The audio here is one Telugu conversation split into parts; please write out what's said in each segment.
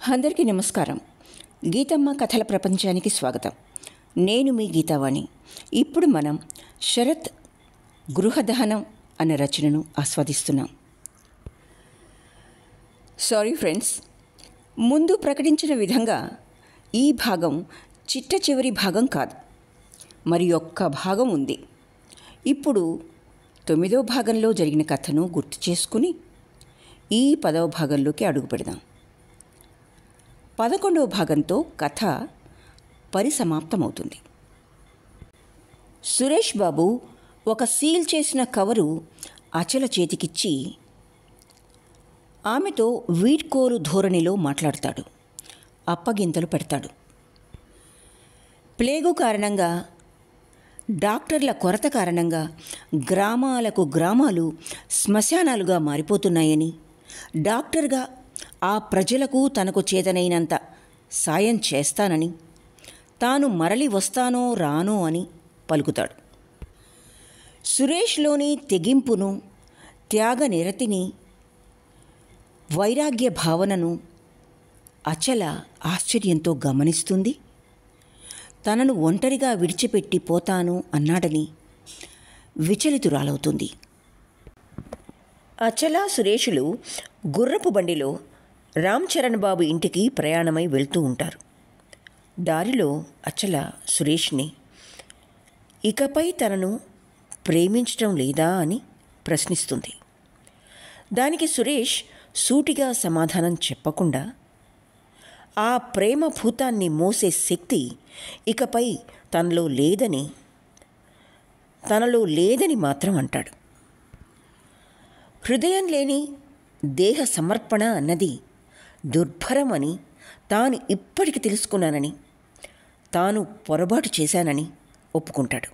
అందరికీ నమస్కారం. గీతమ్మ కథల ప్రపంచానికి స్వాగతం. నేను మీ గీతావాణి. ఇప్పుడు మనం శరత్ గృహదహనం అనే రచనను ఆస్వాదిస్తున్నాం. సారీ ఫ్రెండ్స్, ముందు ప్రకటించిన విధంగా ఈ భాగం చిట్ట చివరి భాగం కాదు, మరి ఒక్క భాగం ఉంది. ఇప్పుడు 9వ భాగంలో జరిగిన కథను గుర్తు చేసుకుని ఈ 10వ భాగంలోకి అడుగు పెడదాం. 11వ భాగంతో కథ పరిసమాప్తమవుతుంది. సురేష్ బాబు ఒక సీల్ చేసిన కవరు అచల చేతికిచ్చి ఆమెతో వీడ్కోలు ధోరణిలో మాట్లాడతాడు. అప్పగింతలు పెడతాడు. ప్లేగు కారణంగా, డాక్టర్ల కొరత కారణంగా గ్రామాలకు గ్రామాలు శ్మశానాలుగా మారిపోతున్నాయని, డాక్టర్గా ఆ ప్రజలకు తనకు చేతనైనంత సాయం చేస్తానని, తాను మరలి వస్తానో రానో అని పలుకుతాడు. సురేష్లోని తెగింపును, త్యాగనిరతిని, వైరాగ్య భావనను అచల ఆశ్చర్యంతో గమనిస్తుంది. తనను ఒంటరిగా విడిచిపెట్టి పోతాను అన్నాడని విచలితురాలవుతుంది. అచల, సురేషులు గుర్రపు బండిలో రామ్ చరణ్ బాబు ఇంటికి ప్రయాణమై వెళ్తూ ఉంటారు. దారిలో అచల సురేష్ని ఇకపై తనను ప్రేమించడం లేదా అని ప్రశ్నిస్తుంది. దానికి సురేష్ సూటిగా సమాధానం చెప్పకుండా ఆ ప్రేమ భూతాన్ని మోసే శక్తి ఇకపై తనలో లేదని మాత్రం అంటాడు. హృదయం లేని దేహ సమర్పణ అన్నది దుర్భరమని తాను ఇప్పటికి తెలుసుకున్నానని, తాను పొరపాటు చేశానని ఒప్పుకుంటాడు.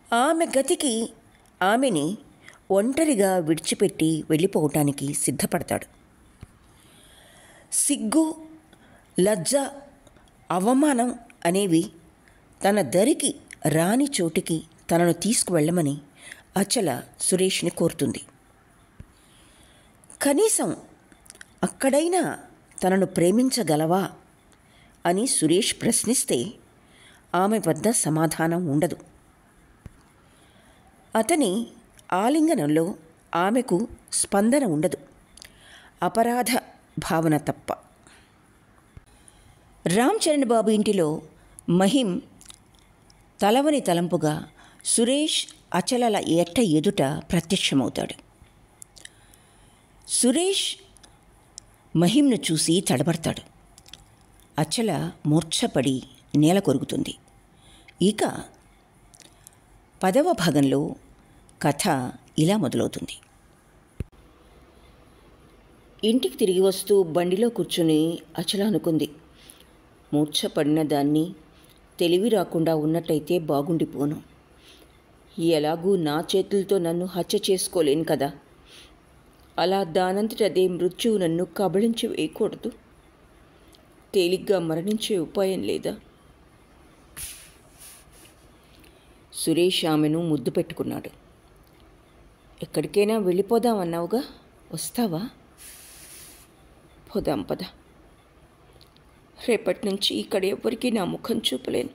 ఆమె గతికి ఆమెని ఒంటరిగా విడిచిపెట్టి వెళ్ళిపోవటానికి సిద్ధపడతాడు. సిగ్గు, లజ్జ, అవమానం అనేవి తన దరికి రాని చోటికి తనను తీసుకువెళ్ళమని అచల సురేష్ని కోరుతుంది. కనీసం అక్కడైనా తనను ప్రేమించగలవా అని సురేష్ ప్రశ్నిస్తే ఆమె వద్ద సమాధానం ఉండదు. అతని ఆలింగనంలో ఆమెకు స్పందన ఉండదు, అపరాధ భావన తప్ప. రామ్ చరణ్ బాబు ఇంటిలో మహిం తలవని తలంపుగా సురేష్ అచలల ఎదుట ప్రత్యక్షమవుతాడు. సురేష్ మహింను చూసి తడబడతాడు. అచల మూర్ఛపడి నేల కొరుగుతుంది. ఇక 10వ భాగంలో కథ ఇలా మొదలవుతుంది. ఇంటికి తిరిగి వస్తూ బండిలో కూర్చుని అచల అనుకుంది, మూర్ఛపడిన దాన్ని తెలివి రాకుండా ఉన్నట్టయితే బాగుండిపోను. ఎలాగూ నా చేతులతో నన్ను హత్య చేసుకోలేను కదా, అలా దానంతటదే మృత్యువు నన్ను కబళించి వేయకూడదు. తేలిగ్గా మరణించే ఉపాయం లేదా? సురేష్ ఆమెను ముద్దు పెట్టుకున్నాడు. ఎక్కడికైనా వెళ్ళిపోదామన్నావుగా, వస్తావా? పోదాం పద. రేపటి నుంచి ఇక్కడ ఎవ్వరికీ నా ముఖం చూపలేను.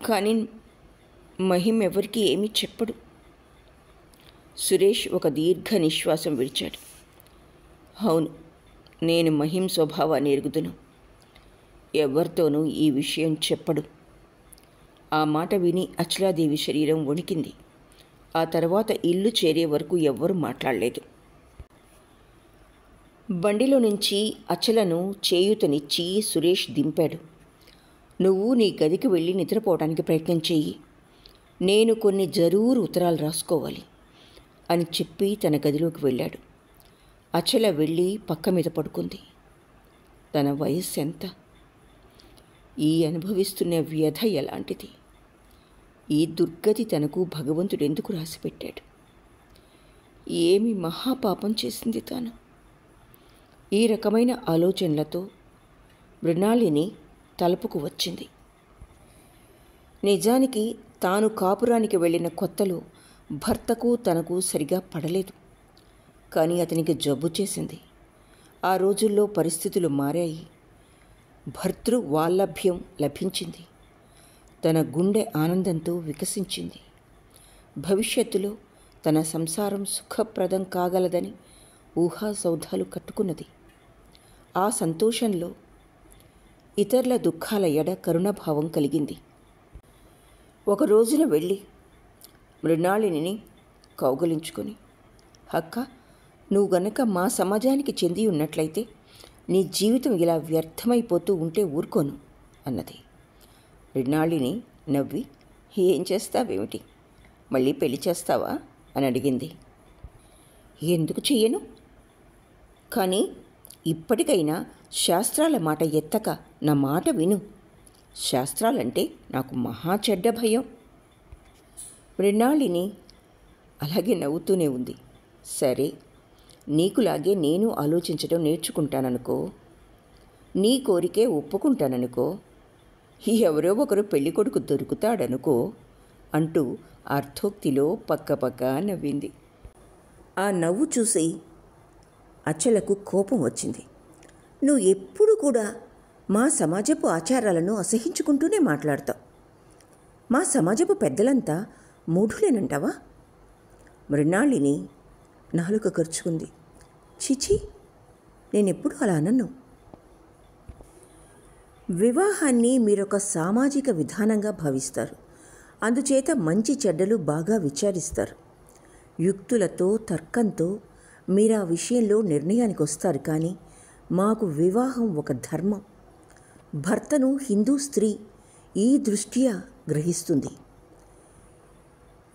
కానీ మహిం ఎవరికి ఏమీ చెప్పడు. సురేష్ ఒక దీర్ఘ నిశ్వాసం విడిచాడు. అవును, నేను మహిం స్వభావాన్ని ఎరుగుదును. ఎవరితోనూ ఈ విషయం చెప్పడు. ఆ మాట విని అచలాదేవి శరీరం వణికింది. ఆ తర్వాత ఇల్లు చేరే వరకు ఎవ్వరూ మాట్లాడలేదు. బండిలో నుంచి అచలను చేయూతనిచ్చి సురేష్ దింపాడు. నువ్వు నీ గదికి వెళ్ళి నిద్రపోవడానికి ప్రయత్నం చెయ్యి. నేను కొన్ని జరూరు ఉత్తరాలు రాసుకోవాలి అని చెప్పి తన గదిలోకి వెళ్ళాడు. అచల వెళ్ళి పక్క మీద పడుకుంది. తన వయస్సు ఎంత? ఈ అనుభవిస్తున్న వ్యధ ఎలాంటిది? ఈ దుర్గతి తనకు భగవంతుడు ఎందుకు రాసిపెట్టాడు? ఏమి మహాపాపం చేసింది తాను? ఈ రకమైన ఆలోచనలతో మృణాలిని తలుపుకు వచ్చింది. నిజానికి తాను కాపురానికి వెళ్ళిన కొత్తలో భర్తకు తనకు సరిగా పడలేదు. కానీ అతనికి జబ్బు చేసింది. ఆ రోజుల్లో పరిస్థితులు మారాయి. భర్తృవాల్లభ్యం లభించింది. తన గుండె ఆనందంతో వికసించింది. భవిష్యత్తులో తన సంసారం సుఖప్రదం కాగలదని ఊహాసౌధాలు కట్టుకున్నది. ఆ సంతోషంలో ఇతరుల దుఃఖాల ఎడ కరుణభావం కలిగింది. ఒక రోజున వెళ్ళి మృణాళిని కౌగలించుకొని, అక్క, నువ్వు గనక మా సమాజానికి చెంది ఉన్నట్లయితే నీ జీవితం ఇలా వ్యర్థమైపోతూ ఉంటే ఊరుకోను అన్నది. మృణాళిని నవ్వి, ఏం చేస్తావేమిటి, మళ్ళీ పెళ్లి చేస్తావా అని అడిగింది. ఎందుకు చెయ్యను, కానీ ఇప్పటికైనా శాస్త్రాల మాట ఎత్తక నా మాట విను. శాస్త్రాలంటే నాకు మహా చెడ్డ భయం. మృణాళిని అలాగే నవ్వుతూనే ఉంది. సరే, నీకులాగే నేను ఆలోచించడం నేర్చుకుంటాననుకో, నీ కోరికే ఒప్పుకుంటాననుకో, ఎవరో ఒకరు పెళ్ళికొడుకు దొరుకుతాడనుకో అంటూ అర్థోక్తిలో పక్కపక్క నవ్వింది. ఆ నవ్వు చూసి అచ్చలకు కోపం వచ్చింది. నువ్వు ఎప్పుడు కూడా మా సమాజపు ఆచారాలను అసహించుకుంటూనే మాట్లాడతావు. మా సమాజపు పెద్దలంతా మూఢులేనంటావా? మృణాళిని నాలుక ఖర్చుకుంది. చిచి, నేనెప్పుడు అలా అనను. వివాహాన్ని మీరొక సామాజిక విధానంగా భావిస్తారు. అందుచేత మంచి చెడ్డలు బాగా విచారిస్తారు. యుక్తులతో, తర్కంతో మీరు ఆ విషయంలో నిర్ణయానికి వస్తారు. కానీ మాకు వివాహం ఒక ధర్మం. భర్తను హిందూ స్త్రీ ఈ దృష్ట్యా గ్రహిస్తుంది.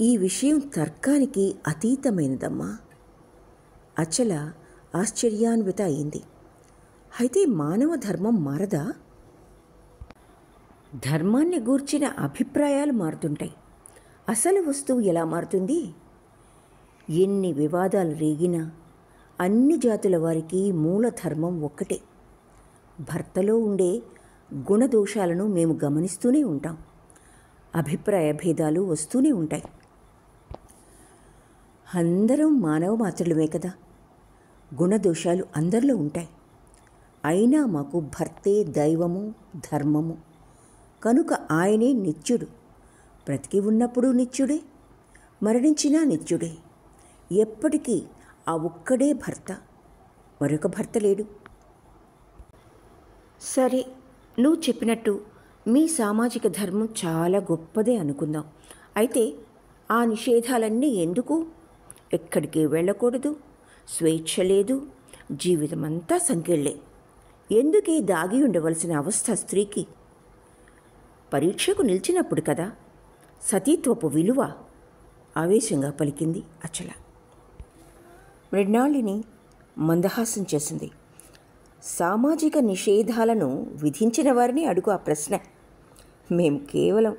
ఈ విషయం తర్కానికి అతీతమైనదమ్మా. అచల ఆశ్చర్యాన్విత అయింది. అయితే మానవ ధర్మం మారదా? ధర్మాన్ని గూర్చిన అభిప్రాయాలు మారుతుంటాయి. అసలు వస్తువు ఎలా మారుతుంది? ఎన్ని వివాదాలు రేగినా అన్ని జాతుల వారికి మూల ధర్మం ఒక్కటే. భర్తలో ఉండే గుణదోషాలను మేము గమనిస్తూనే ఉంటాం. అభిప్రాయ భేదాలు వస్తూనే ఉంటాయి. అందరం మానవ మాత్రులమే కదా. గుణదోషాలు అందరిలో ఉంటాయి. అయినా మాకు భర్తే దైవము, ధర్మము. కనుక ఆయనే నిత్యుడు. బ్రతికి ఉన్నప్పుడు నిత్యుడే, మరణించినా నిత్యుడే. ఎప్పటికీ ఆ ఒక్కడే భర్త, మరొక భర్త లేడు. సరే, నువ్వు చెప్పినట్టు మీ సామాజిక ధర్మం చాలా గొప్పదే అనుకుందాం. అయితే ఆ నిషేధాలన్నీ ఎందుకు? ఎక్కడికి వెళ్ళకూడదు, స్వేచ్ఛ లేదు, జీవితమంతా సంకెళ్ళే. ఎందుకే దాగి ఉండవలసిన అవస్థ స్త్రీకి? పరీక్షకు నిలిచినప్పుడు కదా సతీత్వపు విలువ, ఆవేశంగా పలికింది అచల. మృణాళిని మందహాసం చేసింది. సామాజిక నిషేధాలను విధించిన వారిని అడుగు ఆ ప్రశ్న. మేము కేవలం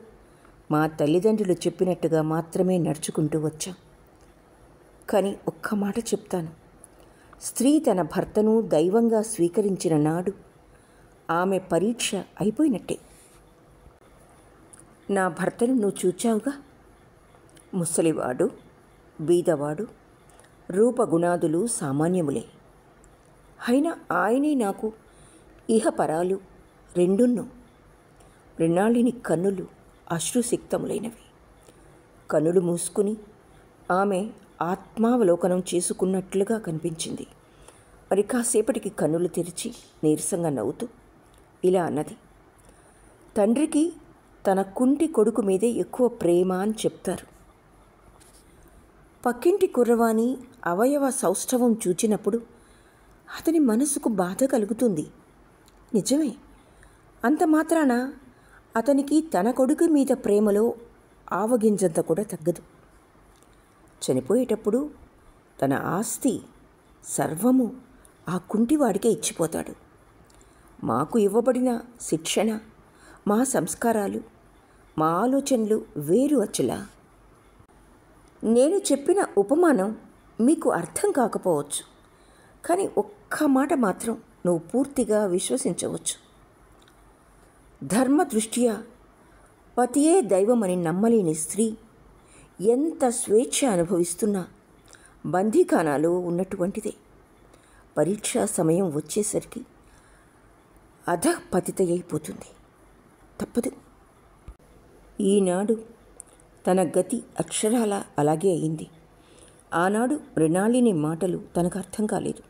మా తల్లిదండ్రులు చెప్పినట్టుగా మాత్రమే నడుచుకుంటూ వచ్చాం. కానీ ఒక్క మాట చెప్తాను, స్త్రీ తన భర్తను దైవంగా స్వీకరించిన నాడు ఆమె పరీక్ష అయిపోయినట్టే. నా భర్తను నువ్వు చూచావుగా. ముసలివాడు, బీదవాడు, రూపగుణాదులు సామాన్యములే. అయినా ఆయనే నాకు ఇహపరాలు రెండున్నో. మృణాళిని కన్నులు అశ్రుసిక్తములైనవి. కన్నులు మూసుకుని ఆమె ఆత్మావలోకనం చేసుకున్నట్లుగా కనిపించింది. మరి కాసేపటికి కన్నులు తెరిచి నీరసంగా నవ్వుతూ ఇలా అన్నది. తండ్రికి తన కుంటి కొడుకు మీదే ఎక్కువ ప్రేమ అని చెప్తారు. పక్కింటి కుర్రవాణి అవయవ సౌష్ఠవం చూచినప్పుడు అతని మనసుకు బాధ కలుగుతుంది. నిజమే. అంత మాత్రాన అతనికి తన కొడుకు మీద ప్రేమలో ఆవగింజంత కూడా తగ్గదు. చనిపోయేటప్పుడు తన ఆస్తి సర్వము ఆ కుంటివాడికే ఇచ్చిపోతాడు. మాకు ఇవ్వబడిన శిక్షణ, మా సంస్కారాలు, మా ఆలోచనలు వేరు అచల. నేను చెప్పిన ఉపమానం మీకు అర్థం కాకపోవచ్చు, కానీ ఒక్క మాట మాత్రం నువ్వు పూర్తిగా విశ్వసించవచ్చు. ధర్మ దృష్ట్యా పతియే దైవమని నమ్మలేని స్త్రీ ఎంత స్వేచ్ఛ అనుభవిస్తున్నా బందీఖానాలో ఉన్నటువంటిదే. పరీక్షా సమయం వచ్చేసరికి అధపతిత అయిపోతుంది. తప్పదు. ఈనాడు తన గతి అక్షరాల అలాగే అయింది. ఆనాడు మృణాళిని మాటలు తనకు అర్థం కాలేదు.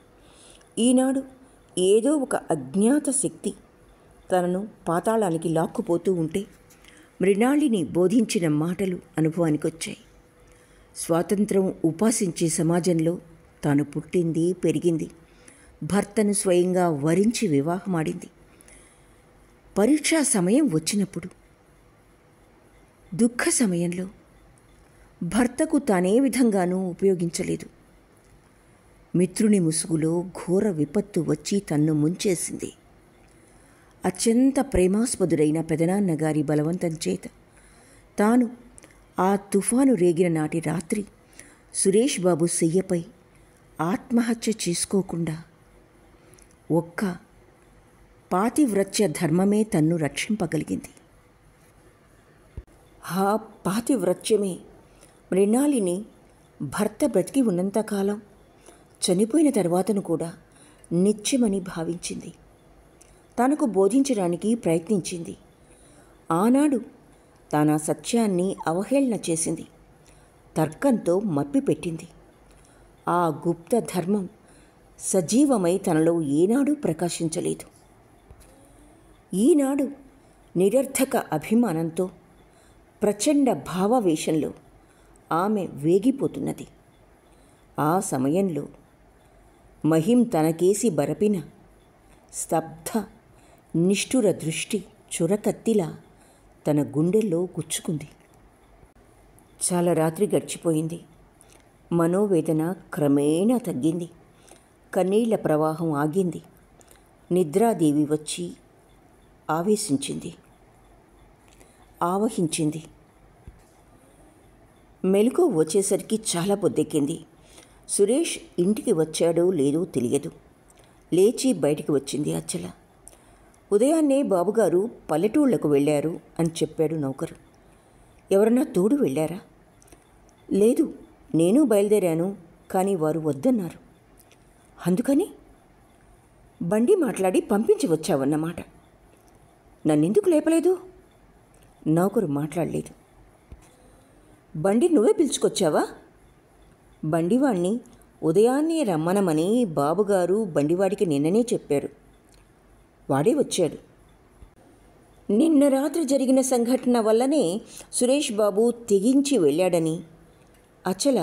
ఈనాడు ఏదో ఒక అజ్ఞాత శక్తి తనను పాతాళానికి లాక్కుపోతూ ఉంటే మృణాళిని బోధించిన మాటలు అనుభవానికి వచ్చాయి. స్వాతంత్రం ఉపాసించే సమాజంలో తాను పుట్టింది, పెరిగింది, భర్తను స్వయంగా వరించి వివాహమాడింది. పరీక్షా సమయం వచ్చినప్పుడు, దుఃఖ సమయంలో భర్తకు తానే విధంగానూ ఉపయోగించలేదు. మిత్రుని ముసుగులో ఘోర విపత్తు వచ్చి తన్ను ముంచేసింది. అత్యంత ప్రేమాస్పదుడైన పెదనాన్నగారి బలవంతం చేత తాను ఆ తుఫాను రేగిన నాటి రాత్రి సురేష్ బాబు శయ్యపై ఆత్మహత్య చేసుకోకుండా ఒక్క పాతివ్రత్య ధర్మమే తన్ను రక్షింపగలిగింది. ఆ పాతివ్రత్యమే మృణాళిని భర్త బ్రతికి ఉన్నంతకాలం, చనిపోయిన తర్వాతను కూడా నిత్యమని భావించింది. తనకు బోధించడానికి ప్రయత్నించింది. ఆనాడు తానా సత్యాన్ని అవహేళన చేసింది. తర్కంతో మప్పిపెట్టింది. ఆ గుప్త ధర్మం సజీవమై తనలో ఏనాడూ ప్రకాశించలేదు. ఈనాడు నిరర్థక అభిమానంతో, ప్రచండ భావావేశంలో ఆమె వేగిపోతున్నది. ఆ సమయంలో మహిం తనకేసి బరపిన స్తబ్ధ నిష్ఠుర దృష్టి చురకత్తిలా తన గుండెల్లో గుచ్చుకుంది. చాలా రాత్రి గడిచిపోయింది. మనోవేదన క్రమేణా తగ్గింది. కన్నీళ్ల ప్రవాహం ఆగింది. నిద్రాదేవి వచ్చి ఆవహించింది. మెలకు వచ్చేసరికి చాలా పొద్దెక్కింది. సురేష్ ఇంటికి వచ్చాడో లేదో తెలియదు. లేచి బయటికి వచ్చింది అచ్చల. ఉదయాన్నే బాబుగారు పల్లెటూళ్లకు వెళ్ళారు అని చెప్పాడు నౌకరు. ఎవరన్నా తోడు వెళ్ళారా? లేదు, నేను బయలుదేరాను, కానీ వారు వద్దన్నారు. అందుకని బండి మాట్లాడి పంపించి వచ్చావన్నమాట. నన్నెందుకు లేపలేదు? నౌకరు మాట్లాడలేదు. బండి నువ్వే పిలుచుకొచ్చావా? బండివాణ్ణి ఉదయాన్నే రమ్మనమని బాబుగారు బండివాడికి నిన్ననే చెప్పారు. వాడే వచ్చాడు. నిన్న రాత్రి జరిగిన సంఘటన వల్లనే సురేష్ బాబు తెగించి వెళ్ళాడని అచల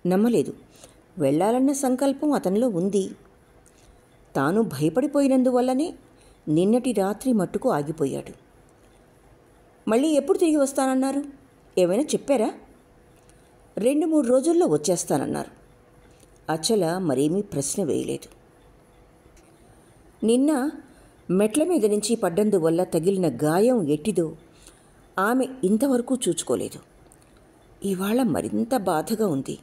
నమ్మలేదు. వెళ్ళాలన్న సంకల్పం అతనిలో ఉంది. తాను భయపడిపోయినందువల్లనే నిన్నటి రాత్రి మట్టుకు ఆగిపోయాడు. మళ్ళీ ఎప్పుడు తిరిగి వస్తానన్నారు? ఏమైనా చెప్పారా? 2-3 రోజుల్లో వచ్చేస్తానన్నారు. అచల మరేమీ ప్రశ్న వేయలేదు. నిన్న మెట్ల మీద నుంచి పడ్డందువల్ల తగిలిన గాయం ఎట్టిదో ఆమె ఇంతవరకు చూచుకోలేదు. ఇవాళ మరింత బాధగా ఉంది.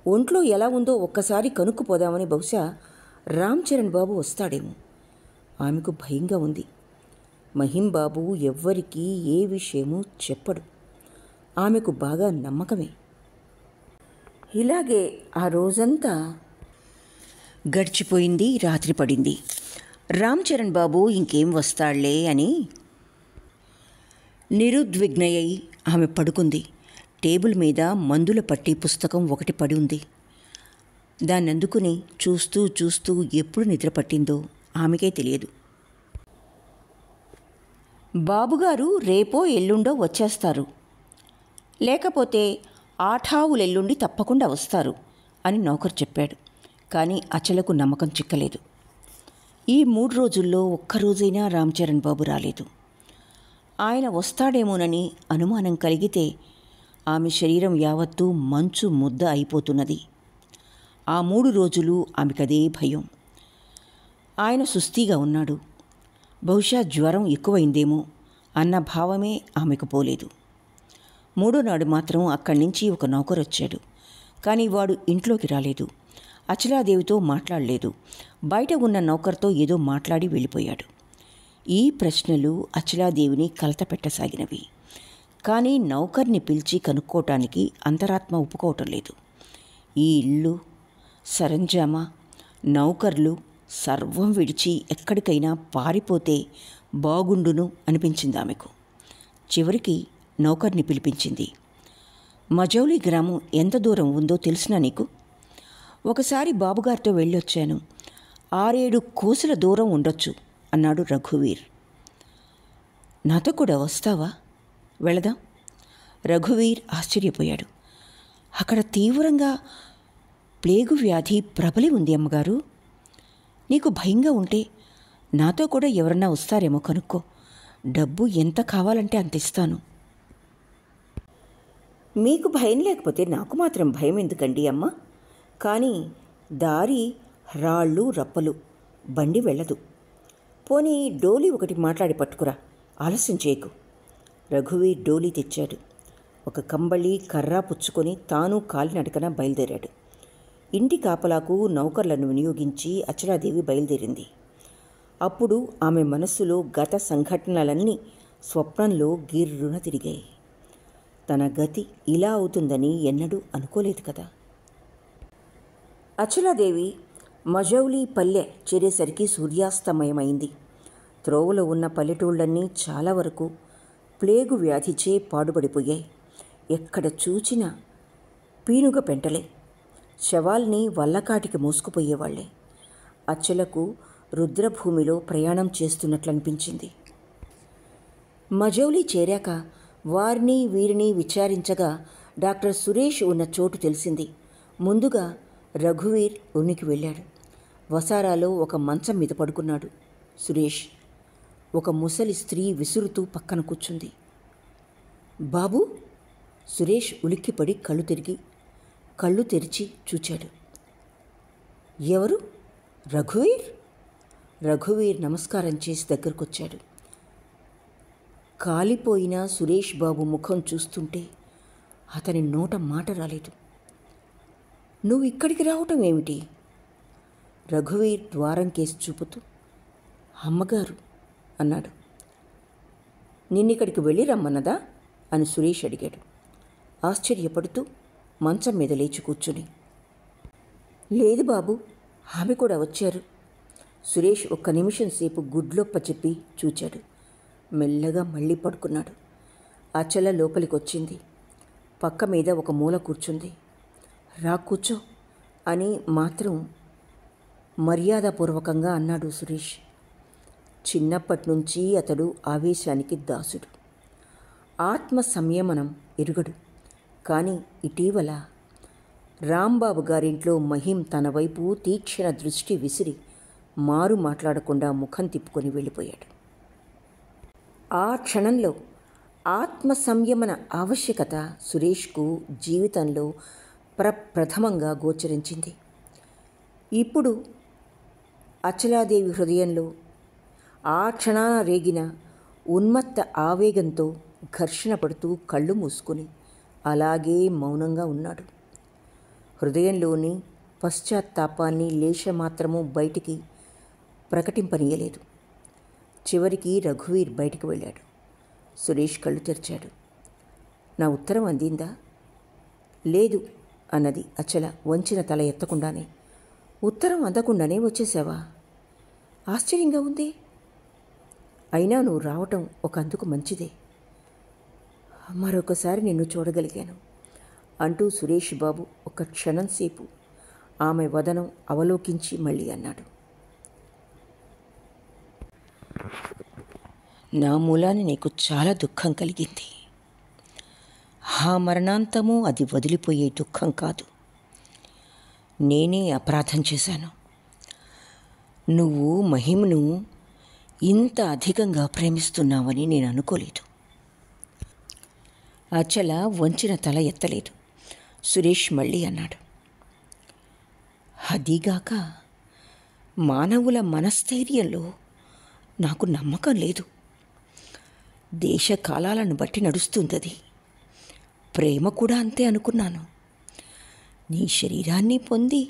ఒంట్లో ఎలా ఉందో ఒక్కసారి కనుక్కుపోదామని బహుశా రామ్ చరణ్ బాబు వస్తాడేమో. ఆమెకు భయంగా ఉంది. మహిం బాబు ఎవ్వరికీ ఏ విషయమూ చెప్పడు. ఆమెకు బాగా నమ్మకమే. ఇలాగే ఆ రోజంతా గడిచిపోయింది. రాత్రి పడింది. రామ్ చరణ్ బాబు ఇంకేం వస్తాళ్లే అని నిరుద్విగ్నయ్యి ఆమె పడుకుంది. టేబుల్ మీద మందుల పట్టి పుస్తకం ఒకటి పడి ఉంది. దాన్ని అందుకుని చూస్తూ చూస్తూ ఎప్పుడు నిద్ర పట్టిందో ఆమెకే తెలియదు. బాబుగారు రేపో ఎల్లుండో వచ్చేస్తారు, లేకపోతే ఆఠావులెల్లుండి తప్పకుండా వస్తారు అని నౌకరు చెప్పాడు. కానీ అచలకు నమ్మకం చిక్కలేదు. ఈ 3 రోజుల్లో ఒక్కరోజైనా రామ్ చరణ్ బాబు రాలేదు. ఆయన వస్తాడేమోనని అనుమానం కలిగితే ఆమె శరీరం యావత్తూ మంచు ముద్ద అయిపోతున్నది. ఆ 3 రోజులు ఆమెకదే భయం. ఆయన సుస్థిగా ఉన్నాడు. బహుశా జ్వరం ఎక్కువైందేమో అన్న భావమే ఆమెకు పోలేదు. 3వ నాడు మాత్రం అక్కడి నుంచి ఒక నౌకరు వచ్చాడు. కానీ వాడు ఇంట్లోకి రాలేదు. అచలాదేవితో మాట్లాడలేదు. బయట ఉన్న నౌకర్తో ఏదో మాట్లాడి వెళ్ళిపోయాడు. ఈ ప్రశ్నలు అచలాదేవిని కలతపెట్టసాగినవి. కానీ నౌకర్ని పిలిచి కనుక్కోవటానికి అంతరాత్మ ఒప్పుకోవటం లేదు. ఈ ఇల్లు, సరంజామా, నౌకర్లు సర్వం విడిచి ఎక్కడికైనా పారిపోతే బాగుండును అనిపించింది ఆమెకు. చివరికి నౌకర్ని పిలిపించింది. మజౌలి గ్రామం ఎంత దూరం ఉందో తెలిసినా నీకు? ఒకసారి బాబుగారితో వెళ్ళొచ్చాను. 6-7 కోసుల దూరం ఉండొచ్చు అన్నాడు రఘువీర్. నాతో కూడా వస్తావా? వెళదాం. రఘువీర్ ఆశ్చర్యపోయాడు. అక్కడ తీవ్రంగా ప్లేగు వ్యాధి ప్రబలి ఉంది అమ్మగారు. నీకు భయంగా ఉంటే నాతో కూడా ఎవరన్నా వస్తారేమో కనుక్కో. డబ్బు ఎంత కావాలంటే అంత ఇస్తాను. మీకు భయం లేకపోతే నాకు మాత్రం భయం ఎందుకండి అమ్మ? కానీ దారి రాళ్ళు రప్పలు, బండి వెళ్ళదు. పోనీ డోలీ ఒకటి మాట్లాడి పట్టుకురా, ఆలస్యం చేయకు. రఘువీర్ డోలీ తెచ్చాడు. ఒక కంబళి కర్రా పుచ్చుకొని తాను కాలినడకన బయలుదేరాడు. ఇంటి కాపలాకు నౌకర్లను వినియోగించి అచలాదేవి బయలుదేరింది. అప్పుడు ఆమె మనస్సులో గత సంఘటనలన్నీ స్వప్నంలో గిర్రున తిరిగాయి. తన గతి ఇలా అవుతుందని ఎన్నడూ అనుకోలేదు కదా. అచలాదేవి మజౌలి పల్లె చేరేసరికి సూర్యాస్తమయమైంది. త్రోవలో ఉన్న పల్లెటూళ్ళన్నీ చాలా వరకు ప్లేగు వ్యాధిచే పాడుపడిపోయాయి. ఎక్కడ చూచినా పీనుగ పెంటలే. శవాల్ని వల్లకాటికి మోసుకుపోయేవాళ్లే. అచ్చలకు రుద్రభూమిలో ప్రయాణం చేస్తున్నట్లనిపించింది. మజౌలి చేరాక వారిని వీరిని విచారించగా డాక్టర్ సురేష్ ఉన్న చోటు తెలిసింది. ముందుగా రఘువీర్ ఉనికి వెళ్ళాడు. వసారాలో ఒక మంచం మీద పడుకున్నాడు సురేష్. ఒక ముసలి స్త్రీ విసురుతూ పక్కన కూర్చుంది. బాబూ! సురేష్ ఉలిక్కిపడి కళ్ళు తెరిచి చూచాడు. ఎవరు? రఘువీర్? రఘువీర్ నమస్కారం చేసి దగ్గరకొచ్చాడు. కాలిపోయిన సురేష్ బాబు ముఖం చూస్తుంటే అతని నోట మాట రాలేదు. నువ్వు ఇక్కడికి రావటం ఏమిటి? రఘువీర్ ద్వారం కేసి చూపుతూ అమ్మగారు అన్నాడు. నిన్నిక్కడికి వెళ్ళి రమ్మన్నదా అని సురేష్ అడిగాడు, ఆశ్చర్యపడుతూ మంచం మీద లేచి కూర్చుని. లేదు బాబు, ఆమె కూడా వచ్చారు. సురేష్ ఒక్క నిమిషం సేపు గుడ్లొప్ప చెప్పి చూచాడు. మెల్లగా మళ్ళీ పడుకున్నాడు. అచల లోపలికి వచ్చింది. పక్క మీద ఒక మూల కూర్చుంది. రా కూర్చో అని మాత్రం మర్యాదపూర్వకంగా అన్నాడు సురేష్. చిన్నప్పటి నుంచి అతడు ఆవేశానికి దాసుడు. ఆత్మ సంయమనం ఎరుగడు. కానీ ఇటీవల రాంబాబు గారింట్లో మహిం తన వైపు తీక్షణ దృష్టి విసిరి మారు మాట్లాడకుండా ముఖం తిప్పుకొని వెళ్ళిపోయాడు. ఆ క్షణంలో ఆత్మ సంయమన ఆవశ్యకత సురేష్కు జీవితంలో ప్రప్రథమంగా గోచరించింది. ఇప్పుడు అచలాదేవి హృదయంలో ఆ క్షణాన రేగిన ఉన్మత్త ఆవేగంతో ఘర్షణ పడుతూ కళ్ళు మూసుకుని అలాగే మౌనంగా ఉన్నాడు. హృదయంలోని పశ్చాత్తాపాన్ని లేశమాత్రము బయటికి ప్రకటింపనీయలేదు. చివరికి రఘువీర్ బయటికి వెళ్ళాడు. సురేష్ కళ్ళు తెరిచాడు. నా ఉత్తరం అందిందా? లేదు అన్నది అచల వంచిన తల ఎత్తకుండానే. ఉత్తరం అందకుండానే వచ్చేసావా? ఆశ్చర్యంగా ఉంది. అయినా నువ్వు రావటం ఒక అందుకు మంచిదే. మరొకసారి నిన్ను చూడగలిగాను అంటూ సురేష్ బాబు ఒక క్షణం సేపు ఆమె వదనం అవలోకించి మళ్ళీ అన్నాడు. నా మూలాన నీకు చాలా దుఃఖం కలిగింది. ఆ మరణాంతము అది వదిలిపోయే దుఃఖం కాదు. నేనే అపరాధం చేశాను. నువ్వు మహిమను ఇంత అధికంగా ప్రేమిస్తున్నావని నేను అనుకోలేదు. అచల వంచిన తల ఎత్తలేదు. సురేష్ మళ్ళీ అన్నాడు. అదీగాక మానవుల మనస్థైర్యంలో నాకు నమ్మకం లేదు. దేశకాలాలను బట్టి నడుస్తుందది. ప్రేమ కూడా అంతే అనుకున్నాను. నీ శరీరాన్ని పొంది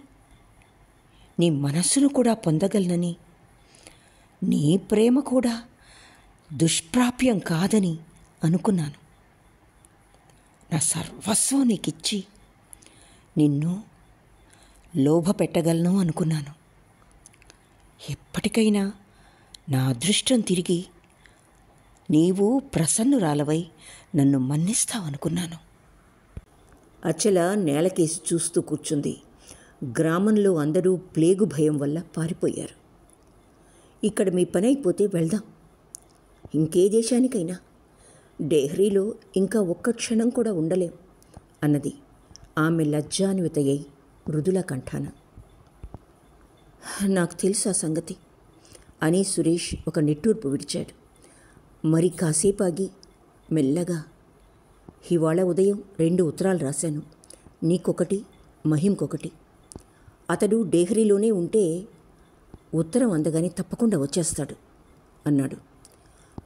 నీ మనస్సును కూడా పొందగలనని, నీ ప్రేమ కూడా దుష్ప్రాప్యం కాదని అనుకున్నాను. నా సర్వస్వం నీకిచ్చి నిన్ను లోభ పెట్టగలను అనుకున్నాను. ఎప్పటికైనా నా అదృష్టం తిరిగి నీవు ప్రసన్నురాలవై నన్ను మన్నిస్తావనుకున్నాను. అచల నేలకేసి చూస్తూ కూర్చుంది. గ్రామంలో అందరూ ప్లేగు భయం వల్ల పారిపోయారు. ఇక్కడ మీ పని అయిపోతే వెళ్దాం, ఇంకే దేశానికైనా. డెహ్రీలో ఇంకా ఒక్క క్షణం కూడా ఉండలేం అన్నది ఆమె లజ్జాన్వితయ్యై మృదుల కంఠాన. నాకు తెలుసు ఆ సంగతి అని సురేష్ ఒక నిట్టూర్పు విడిచాడు. మరి కాసేపాగి మెల్లగా, ఇవాళ ఉదయం 2 ఉత్తరాలు రాశాను, నీకొకటి, మహింకొకటి. అతడు డెహ్రీలోనే ఉంటే ఉత్తరం అందగానే తప్పకుండా వచ్చేస్తాడు అన్నాడు.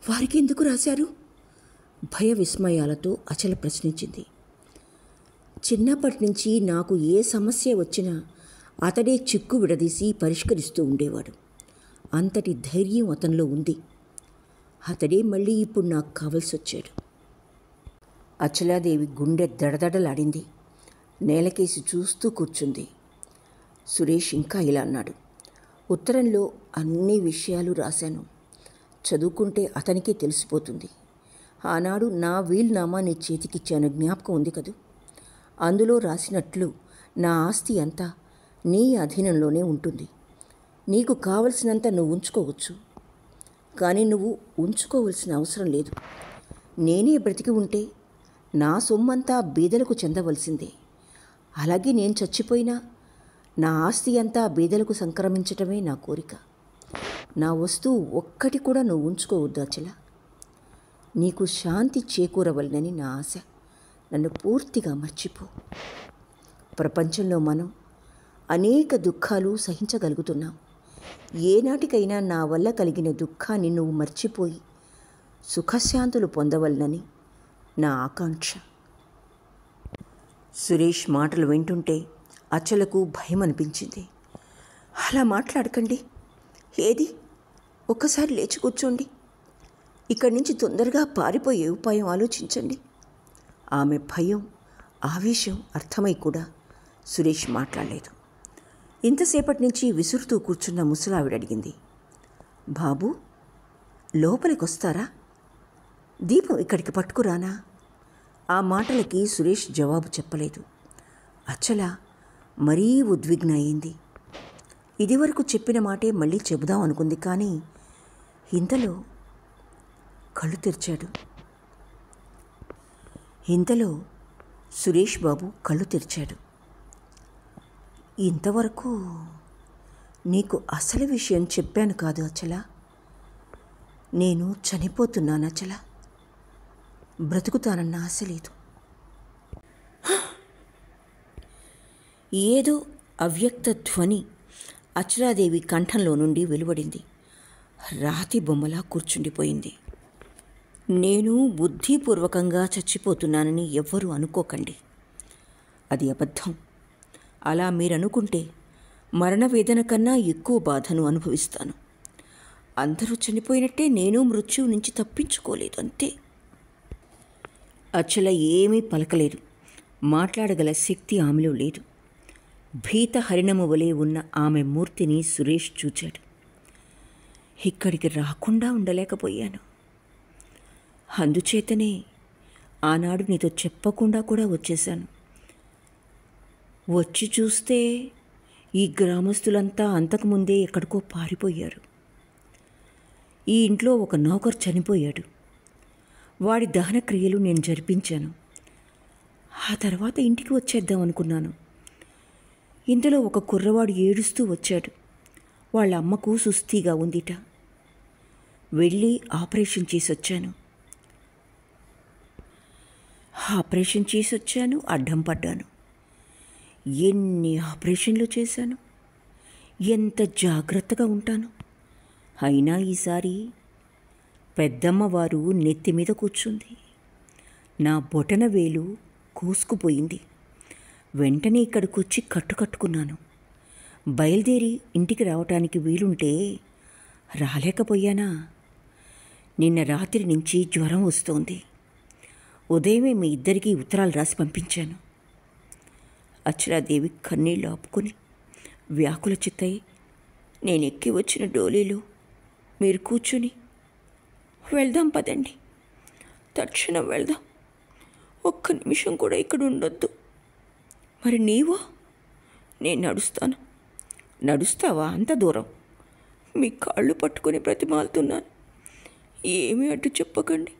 వారికి ఎందుకు రాశారు? భయ విస్మయాలతో అచల ప్రశ్నించింది. చిన్నప్పటి నుంచి నాకు ఏ సమస్య వచ్చినా అతడే చిక్కు విడదీసి పరిష్కరిస్తూ ఉండేవాడు. అంతటి ధైర్యం అతనిలో ఉంది. అతడే మళ్ళీ ఇప్పుడు నాకు కావలసి వచ్చాడు. అచలాదేవి గుండె దడదడలాడింది. నేలకేసి చూస్తూ కూర్చుంది. సురేష్ ఇంకా ఇలా అన్నాడు. ఉత్తరంలో అన్ని విషయాలు రాశాను, చదువుకుంటే అతనికే తెలిసిపోతుంది. ఆనాడు నా వీలునామా నీ చేతికిచ్చాను, జ్ఞాపకం ఉంది కదూ? అందులో రాసినట్లు నా ఆస్తి అంతా నీ అధీనంలోనే ఉంటుంది. నీకు కావలసినంత నువ్వు ఉంచుకోవచ్చు, కానీ నువ్వు ఉంచుకోవలసిన అవసరం లేదు. నేనే బ్రతికి ఉంటే నా సొమ్మంతా బీదలకు చెందవలసిందే. అలాగే నేను చచ్చిపోయినా నా ఆస్తి అంతా బీదలకు సంక్రమించటమే నా కోరిక. నా వస్తువు ఒక్కటి కూడా నువ్వు ఉంచుకోవద్దు అచల. నీకు శాంతి చేకూరవలనని నా ఆశ. నన్ను పూర్తిగా మర్చిపో. ప్రపంచంలో మనం అనేక దుఃఖాలు సహించగలుగుతున్నాం. ఏనాటికైనా నా వల్ల కలిగిన దుఃఖాన్ని నువ్వు మర్చిపోయి సుఖశాంతులు పొందవలనని నా ఆకాంక్ష. సురేష్ మాటలు వింటుంటే అచలకు భయం అనిపించింది. అలా మాట్లాడకండి. ఏది, ఒక్కసారి లేచి కూర్చోండి. ఇక్కడి నుంచి తొందరగా పారిపోయే ఉపాయం ఆలోచించండి. ఆమె భయం, ఆవేశం అర్థమై కూడా సురేష్ మాట్లాడలేదు. ఇంతసేపటి నుంచి విసురుతూ కూర్చున్న ముసలావిడ అడిగింది, బాబు లోపలికి వస్తారా? దీపం ఇక్కడికి పట్టుకురానా? ఆ మాటలకి సురేష్ జవాబు చెప్పలేదు. అచల మరీ ఉద్విగ్న అయింది. ఇదివరకు చెప్పిన మాటే మళ్ళీ చెబుదాం అనుకుంది, కానీ ఇంతలో కళ్ళు తెరిచాడు. ఇంతలో సురేష్ బాబు కళ్ళు తెరిచాడు. ఇంతవరకు నీకు అసలు విషయం చెప్పాను కాదు అచల. నేను చనిపోతున్నాను అచల. బ్రతుకుతానన్న ఆశ లేదు. ఏదో అవ్యక్త ధ్వని అచలాదేవి కంఠంలో నుండి వెలువడింది. రాతి బొమ్మలా కూర్చుండిపోయింది. నేను బుద్ధిపూర్వకంగా చచ్చిపోతున్నానని ఎవ్వరూ అనుకోకండి. అది అబద్ధం. అలా మీరనుకుంటే మరణవేదన కన్నా ఎక్కువ బాధను అనుభవిస్తాను. అందరూ చనిపోయినట్టే నేను మృత్యువు నుంచి తప్పించుకోలేదు, అంతే. అచల ఏమీ పలకలేదు. మాట్లాడగల శక్తి ఆమెలో లేదు. భీత హరిణము వలె ఉన్న ఆమె మూర్తిని సురేష్ చూచాడు. ఇక్కడికి రాకుండా ఉండలేకపోయాను. అందుచేతనే ఆనాడు నీతో చెప్పకుండా కూడా వచ్చేశాను. వచ్చి చూస్తే ఈ గ్రామస్తులంతా అంతకుముందే ఎక్కడికో పారిపోయారు. ఈ ఇంట్లో ఒక నౌకరు చనిపోయాడు. వాడి దహన క్రియలు నేను జరిపించాను. ఆ తర్వాత ఇంటికి వచ్చేద్దాం అనుకున్నాను. ఇందులో ఒక కుర్రవాడు ఏడుస్తూ వచ్చాడు. వాళ్ళ అమ్మకు సుస్థిగా ఉందిట. వెళ్ళి ఆపరేషన్ చేసొచ్చాను. అడ్డం పడ్డాను. ఎన్ని ఆపరేషన్లు చేశాను, ఎంత జాగ్రత్తగా ఉంటాను. అయినా ఈసారి పెద్దమ్మవారు నెత్తి మీద కూర్చుంది. నా బొటన వేలు కోసుకుపోయింది. వెంటనే ఇక్కడికి వచ్చి కట్టుకున్నాను. బయలుదేరి ఇంటికి రావటానికి వీలుంటే రాలేకపోయానా? నిన్న రాత్రి నుంచి జ్వరం వస్తోంది. ఉదయమే మీ ఇద్దరికీ ఉత్తరాలు రాసి పంపించాను. అచలాదేవి కన్నీళ్ళు ఆపుకొని వ్యాకుల చిత్తై నేనెక్కి వచ్చిన డోలీలో మీరు కూర్చుని వెళ్దాం పదండి, తక్షణం వెళ్దాం, ఒక్క నిమిషం కూడా ఇక్కడ ఉండొద్దు. మరి నీవో? నేను నడుస్తాను. నడుస్తావా అంత దూరం? మీ కాళ్ళు పట్టుకొని బ్రతిమాలుతున్నాను, ఏమీ అడ్డు చెప్పకండి,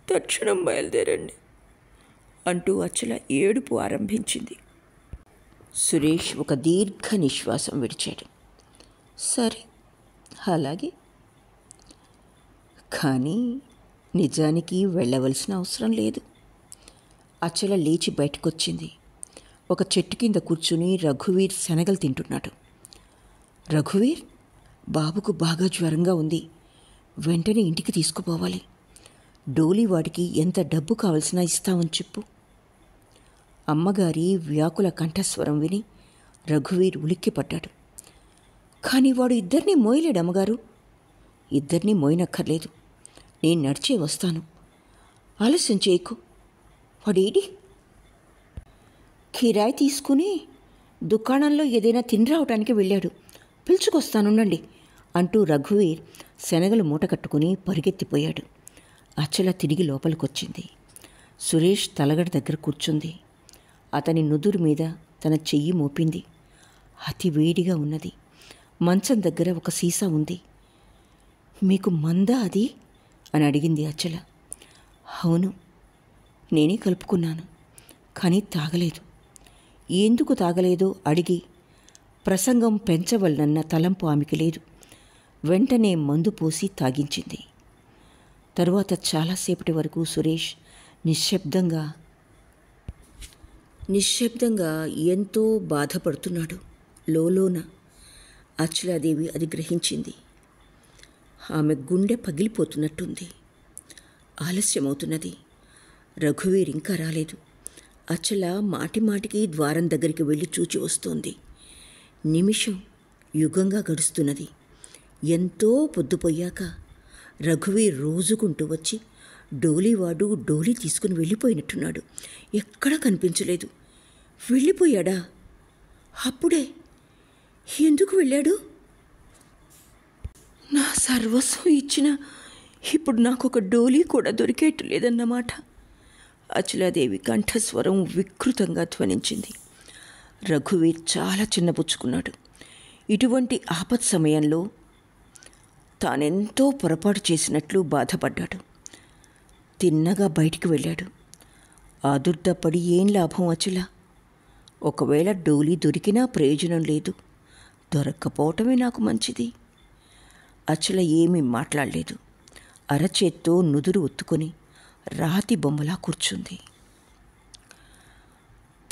తక్షణం బయలుదేరండి అంటూ అచల ఏడుపు ఆరంభించింది. సురేష్ ఒక దీర్ఘ నిశ్వాసం విడిచాడు. సరే, అలాగే. కానీ నిజానికి వెళ్ళవలసిన అవసరం లేదు. అచల లేచి బయటకొచ్చింది. ఒక చెట్టు కింద కూర్చుని రఘువీర్ శనగలు తింటున్నాడు. రఘువీర్, బాబుకు బాగా జ్వరంగా ఉంది, వెంటనే ఇంటికి తీసుకుపోవాలి. డోలీ వాడికి ఎంత డబ్బు కావలసినా ఇస్తామని చెప్పు. అమ్మగారి వ్యాకుల కంఠస్వరం విని రఘువీర్ ఉలిక్కిపడ్డాడు. కానీ వాడు ఇద్దరినీ మోయలేడు అమ్మగారు. ఇద్దరినీ మోయనక్కర్లేదు, నేను నడిచే వస్తాను, ఆలస్యం చేయకు. వాడేడి? కిరాయి తీసుకుని దుకాణంలో ఏదైనా తిని రావడానికి వెళ్ళాడు, పిలుచుకొస్తానుండండి అంటూ రఘువీర్ శనగలు మూట కట్టుకుని పరిగెత్తిపోయాడు. అచల తిరిగి లోపలికొచ్చింది. సురేష్ తలగడ దగ్గర కూర్చుంది. అతని నుదురు మీద తన చెయ్యి మోపింది. అతి వేడిగా ఉన్నది. మంచం దగ్గర ఒక సీసా ఉంది. మీకు మందా అది అని అడిగింది అచల. అవును, నేనే కలుపుకున్నాను, కానీ తాగలేదు. ఎందుకు తాగలేదో అడిగి ప్రసంగం పెంచవలనన్న తలంపు ఆమెకి లేదు. వెంటనే మందు పోసి తాగించింది. తరువాత చాలాసేపటి వరకు సురేష్ నిశ్శబ్దంగా ఎంతో బాధపడుతున్నాడు లోలోన. అచలాదేవి అది గ్రహించింది. ఆమె గుండె పగిలిపోతున్నట్టుంది. ఆలస్యమవుతున్నది. రఘువీర్ ఇంకా రాలేదు. అచల మాటిమాటికి ద్వారం దగ్గరికి వెళ్ళి చూచి వస్తోంది. నిమిషం యుగంగా గడుస్తున్నది. ఎంతో పొద్దుపోయాక రఘువీర్ రోజుకుంటూ వచ్చి డోలీవాడు డోలీ తీసుకుని వెళ్ళిపోయినట్టున్నాడు. ఎక్కడా కనిపించలేదు. వెళ్ళిపోయాడా? అప్పుడే ఎందుకు వెళ్ళాడు? నా సర్వస్వం ఇచ్చిన ఇప్పుడు నాకు ఒక డోలీ కూడా దొరికేట్టు లేదన్నమాట. అచలాదేవి కంఠస్వరం వికృతంగా ధ్వనించింది. రఘువీర్ చాలా చిన్నపుచ్చుకున్నాడు. ఇటువంటి ఆపత్ సమయంలో తానెంతో పొరపాటు చేసినట్లు బాధపడ్డాడు. తిన్నగా బయటికి వెళ్ళాడు. ఆదుర్దపడి ఏం లాభం అచల? ఒకవేళ డోలీ దొరికినా ప్రయోజనం లేదు, దొరక్కపోవటమే నాకు మంచిది. అచల ఏమీ మాట్లాడలేదు. అరచేత్తో నుదురు ఒత్తుకొని రాతి బొమ్మలా కూర్చుంది.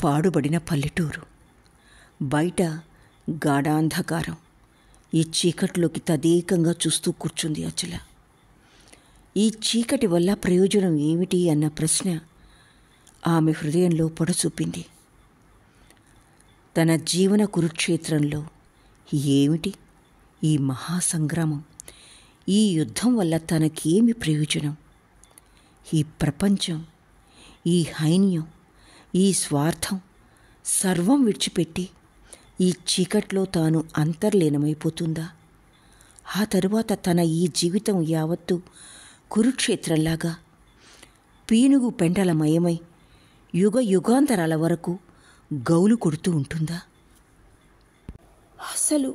పాడుబడిన పల్లెటూరు. బయట గాఢాంధకారం. ఈ చీకటిలోకి తదేకంగా చూస్తూ కూర్చుంది అచల. ఈ చీకటి వల్ల ప్రయోజనం ఏమిటి అన్న ప్రశ్న ఆమె హృదయంలో పొడచూపింది. తన జీవన కురుక్షేత్రంలో ఏమిటి ఈ మహాసంగ్రామం? ఈ యుద్ధం వల్ల తనకేమి ప్రయోజనం? ఈ ప్రపంచం, ఈ హైన్యం, ఈ స్వార్థం సర్వం విడిచిపెట్టి ఈ చీకట్లో తాను అంతర్లీనమైపోతుందా? ఆ తరువాత తన ఈ జీవితం యావత్తు కురుక్షేత్రంలాగా పీనుగు పెంటలమయమై యుగ యుగాంతరాల వరకు గౌలు కొడుతూ ఉంటుందా? అసలు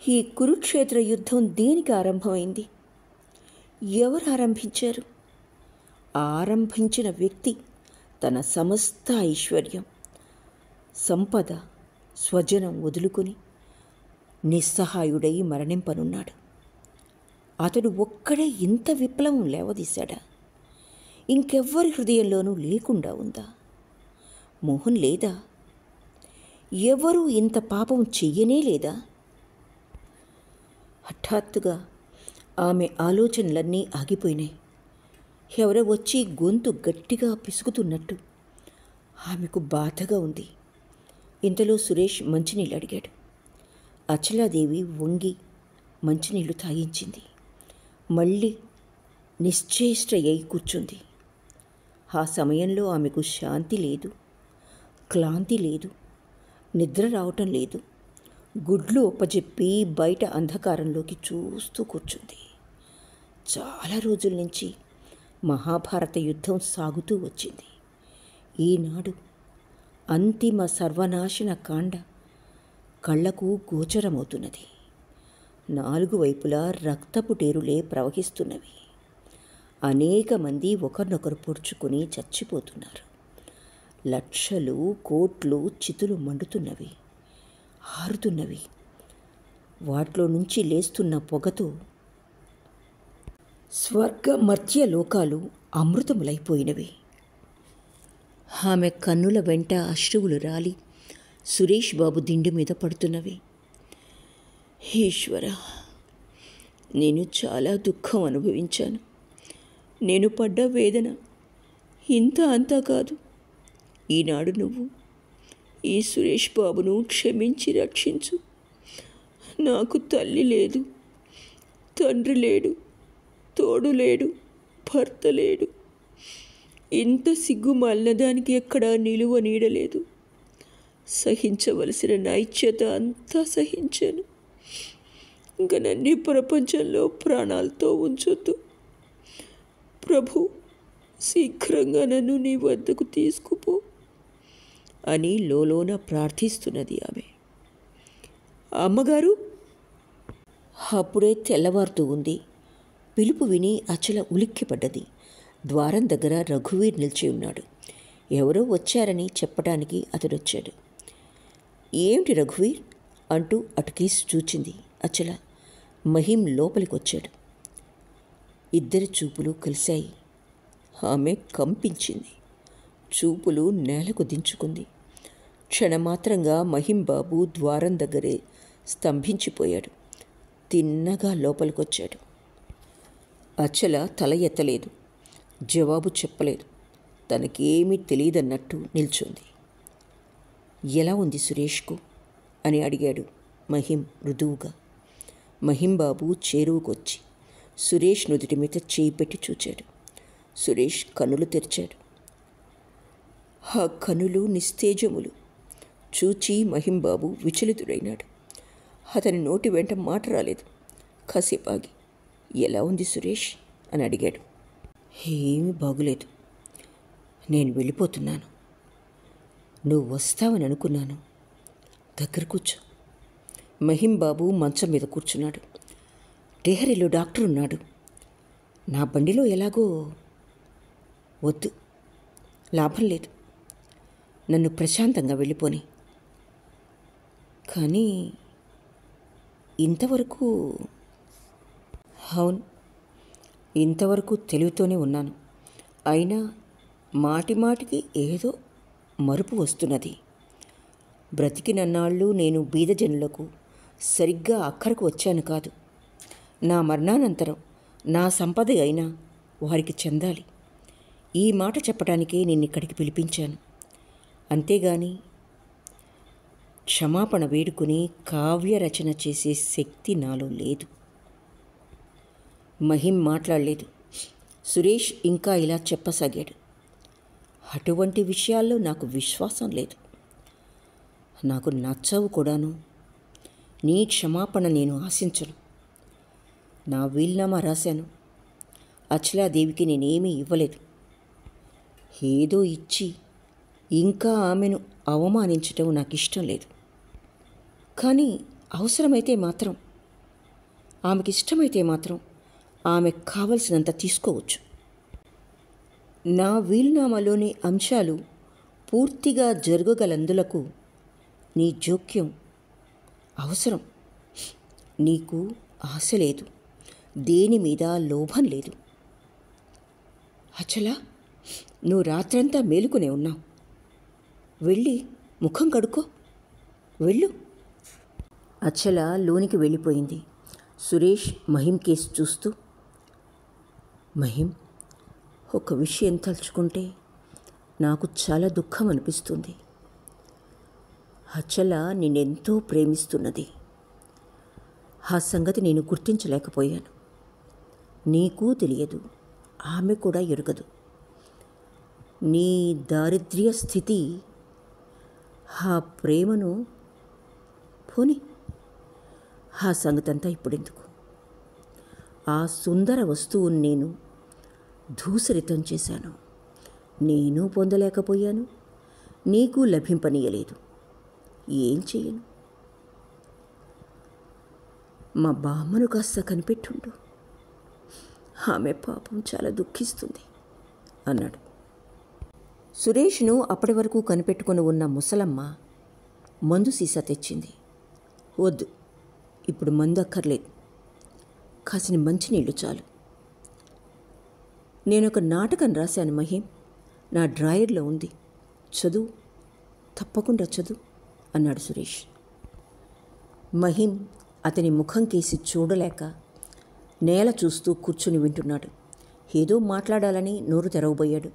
ఈ కురుక్షేత్ర యుద్ధం దేనికి ఆరంభమైంది? ఎవరు ఆరంభించారు? ఆరంభించిన వ్యక్తి తన సమస్త ఐశ్వర్యం, సంపద, స్వజనం వదులుకొని నిస్సహాయుడై మరణింపనున్నాడు. అతడు ఒక్కడే ఇంత విప్లవం లేవదీశాడా? ఇంకెవ్వరి హృదయంలోనూ లేకుండా ఉందా? మోహన్ లేదా? ఎవరూ ఇంత పాపం చెయ్యనే లేదా? హఠాత్తుగా ఆమె ఆలోచనలన్నీ ఆగిపోయినాయి. ఎవరో వచ్చి గొంతు గట్టిగా పిసుకుతున్నట్టు ఆమెకు బాధగా ఉంది. ఇంతలో సురేష్ మంచినీళ్ళు అడిగాడు. అచలాదేవి వంగి మంచినీళ్లు తాగించింది. మళ్ళీ నిశ్చేష్టయ్యి కూర్చుంది. ఆ సమయంలో ఆమెకు శాంతి లేదు, క్లాంతి లేదు, నిద్ర రావటం లేదు. గుడ్లు ఒప్పజెప్పి బయట అంధకారంలోకి చూస్తూ కూర్చుంది. చాలా రోజుల నుంచి మహాభారత యుద్ధం సాగుతూ వచ్చింది. ఈనాడు అంతిమ సర్వనాశన కాండ కళ్లకు గోచరమవుతున్నది. 4 వైపులా రక్తపు టేరులే ప్రవహిస్తున్నవి. అనేక మంది ఒకరినొకరు పొడుచుకుని చచ్చిపోతున్నారు. లక్షలు కోట్లు చితులు మండుతున్నవి, ఆరుతున్నవి. వాటిలో నుంచి లేస్తున్న పొగతో స్వర్గ మర్త్య లోకాలు అమృతములైపోయినవి. ఆమె కన్నుల వెంట అశ్రువులు రాలి సురేష్ బాబు దిండు మీద పడుతున్నవి. ఈశ్వర, నేను చాలా దుఃఖం అనుభవించాను. నేను పడ్డ వేదన ఇంత అంతా కాదు. ఈనాడు నువ్వు ఈ సురేష్ బాబును క్షమించి రక్షించు. నాకు తల్లి లేదు, తండ్రి లేడు, తోడు లేడు, భర్త లేడు. ఇంత సిగ్గు మల్లదానికి ఎక్కడా నిలువ నీడలేదు. సహించవలసిన నైత్యత అంతా సహించాను. ఇంక నన్ను ప్రపంచంలో ప్రాణాలతో ఉంచొద్దు ప్రభు. శీఘ్రంగా నన్ను నీ వద్దకు తీసుకుపో అని లోలోన ప్రార్థిస్తున్నది ఆమె. అమ్మగారు! అప్పుడే తెల్లవారుతూ ఉంది. పిలుపు విని అచల ఉలిక్కిపడ్డది. ద్వారం దగ్గర రఘువీర్ నిలిచి ఉన్నాడు. ఎవరో వచ్చారని చెప్పడానికి అతడొచ్చాడు. ఏమిటి రఘువీర్ అంటూ అటుకేసి చూచింది అచల. మహిం లోపలికొచ్చాడు. ఇద్దరి చూపులు కలిశాయి. ఆమె కంపించింది. చూపులు నేలకు దించుకుంది. క్షణమాత్రంగా మహింబాబు ద్వారం దగ్గరే స్తంభించిపోయాడు. తిన్నగా లోపలికొచ్చాడు. అచల తల ఎత్తలేదు, జవాబు చెప్పలేదు. తనకేమీ తెలియదన్నట్టు నిల్చుంది. ఎలా ఉంది సురేష్కు అని అడిగాడు మహిం మృదువుగా. మహింబాబు చేరువుకొచ్చి సురేష్ నుదుటి మీద చేయి పెట్టి చూచాడు. సురేష్ కన్నులు తెరిచాడు. ఆ కనులు నిస్తేజములు చూచి మహింబాబు విచలితుడైనాడు. అతని నోటి వెంట మాట రాలేదు. కాసేపాగి ఎలా ఉంది సురేష్ అని అడిగాడు. ఏమీ బాగులేదు. నేను వెళ్ళిపోతున్నాను. నువ్వు వస్తావని అనుకున్నాను. దగ్గర కూర్చో. మహింబాబు మంచం మీద కూర్చున్నాడు. డెహరీలో డాక్టర్ ఉన్నాడు. నా బండిలో ఎలాగో వద్దు, లాభం లేదు. నన్ను ప్రశాంతంగా వెళ్ళిపోని. కానీ ఇంతవరకు అవును, ఇంతవరకు తెలివితోనే ఉన్నాను. అయినా మాటిమాటికి ఏదో మరుపు వస్తున్నది. బ్రతికినన్నాళ్ళు నేను బీదజనులకు సరిగ్గా అక్కరకు వచ్చాను కాదు. నా మరణానంతరం నా సంపద అయినా వారికి చెందాలి. ఈ మాట చెప్పడానికే నిన్నిక్కడికి పిలిపించాను. అంతేగాని క్షమాపణ వేడుకుని కావ్య రచన చేసే శక్తి నాలో లేదు. మహిం మాట్లాడలేదు. సురేష్ ఇంకా ఇలా చెప్పసాగాడు. అటువంటి విషయాల్లో నాకు విశ్వాసం లేదు. నాకు నచ్చవు కూడాను. నీ క్షమాపణ నేను ఆశించను. నా వీల్నామా రాశాను. అచలాదేవికి నేనేమీ ఇవ్వలేదు. ఏదో ఇచ్చి ఇంకా ఆమెను అవమానించటం నాకు ఇష్టం లేదు. కానీ అవసరమైతే మాత్రం, ఆమెకిష్టమైతే మాత్రం ఆమెకు కావలసినంత తీసుకోవచ్చు. నా వీలునామాలోని అంశాలు పూర్తిగా జరగగలందులకు నీ జోక్యం అవసరం. నీకు ఆశ లేదు, దేని మీద లోభం లేదు. అచలా, నువ్వు రాత్రంతా మేలుకునే ఉన్నావు. వెళ్ళి ముఖం కడుక్కో, వెళ్ళు. అచల లోనికి వెళ్ళిపోయింది. సురేష్ మహిం కేసు చూస్తూ, మహిం, ఒక విషయం తలుచుకుంటే నాకు చాలా దుఃఖం అనిపిస్తుంది. అచల నిన్నెంతో ప్రేమిస్తున్నది. ఆ సంగతి నేను గుర్తించలేకపోయాను. నీకు తెలియదు, ఆమె కూడా ఎరుగదు. నీ దారిద్ర్య స్థితి ఆ ప్రేమను పోని, ఆ సంగతంతా ఇప్పుడెందుకు. ఆ సుందర వస్తువుని నేను ధూసరితం చేశాను. నేను పొందలేకపోయాను, నీకు లభింపనీయలేదు. ఏం చెయ్యను? మా బామ్మను కాస్త కనిపెట్టుండు, ఆమె పాపం చాలా దుఃఖిస్తుంది అన్నాడు. సురేష్ను అప్పటి వరకు కనిపెట్టుకుని ఉన్న ముసలమ్మ మందు సీసా తెచ్చింది. వద్దు, ఇప్పుడు మందు అక్కర్లేదు, కాసిన మంచినీళ్ళు చాలు. నేనొక నాటకం రాశాను మహిం, నా డ్రాయర్లో ఉంది, చదువు, తప్పకుండా చదువు అన్నాడు సురేష్. మహిం అతని ముఖం కేసి చూడలేక నేల చూస్తూ కూర్చుని వింటున్నాడు. ఏదో మాట్లాడాలని నోరు తెరవబోయాడు,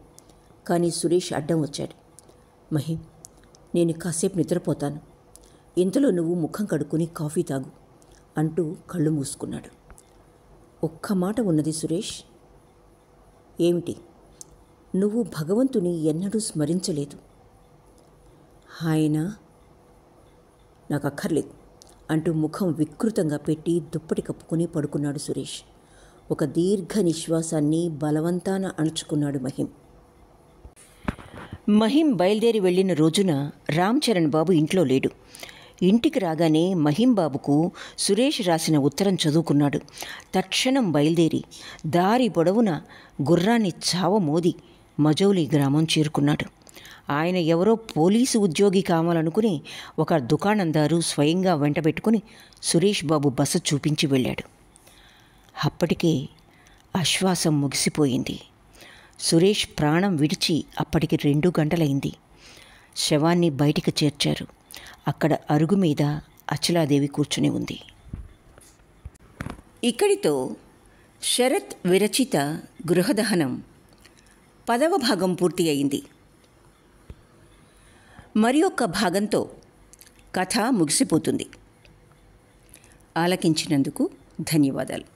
కానీ సురేష్ అడ్డం వచ్చాడు. మహిం, నేను కాసేపు నిద్రపోతాను, ఇంతలో నువ్వు ముఖం కడుక్కుని కాఫీ తాగు అంటూ కళ్ళు మూసుకున్నాడు. ఒక్క మాట ఉన్నది సురేష్. ఏమిటి? నువ్వు భగవంతుని ఎన్నడూ స్మరించలేదు. ఆయన నాకు అక్కర్లేదు అంటూ ముఖం వికృతంగా పెట్టి దుప్పటి కప్పుకొని పడుకున్నాడు సురేష్. ఒక దీర్ఘ నిశ్వాసాన్ని బలవంతాన అణుచుకున్నాడు మహిం. మహిం బయలుదేరి వెళ్ళిన రోజున రామ్ చరణ్ బాబు ఇంట్లో లేడు. ఇంటికి రాగానే మహిం బాబుకు సురేష్ రాసిన ఉత్తరం చదువుకున్నాడు. తక్షణం బయలుదేరి దారి పొడవున గుర్రాన్ని చావమోది మజౌలి గ్రామం చేరుకున్నాడు. ఆయన ఎవరో పోలీసు ఉద్యోగి కావాలనుకుని ఒక దుకాణందారు స్వయంగా వెంటబెట్టుకుని సురేష్ బాబు బస చూపించి వెళ్ళాడు. అప్పటికే ఆశ్వాసం ముగిసిపోయింది. సురేష్ ప్రాణం విడిచి అప్పటికి 2 గంటలైంది. శవాన్ని బయటికి చేర్చారు. అక్కడ అరుగు మీద అచలాదేవి కూర్చుని ఉంది. ఇక్కడితో శరత్ విరచిత గృహదహనం 10వ భాగం పూర్తి అయింది. మరి ఒక్క భాగంతో కథ ముగిసిపోతుంది. ఆలకించినందుకు ధన్యవాదాలు.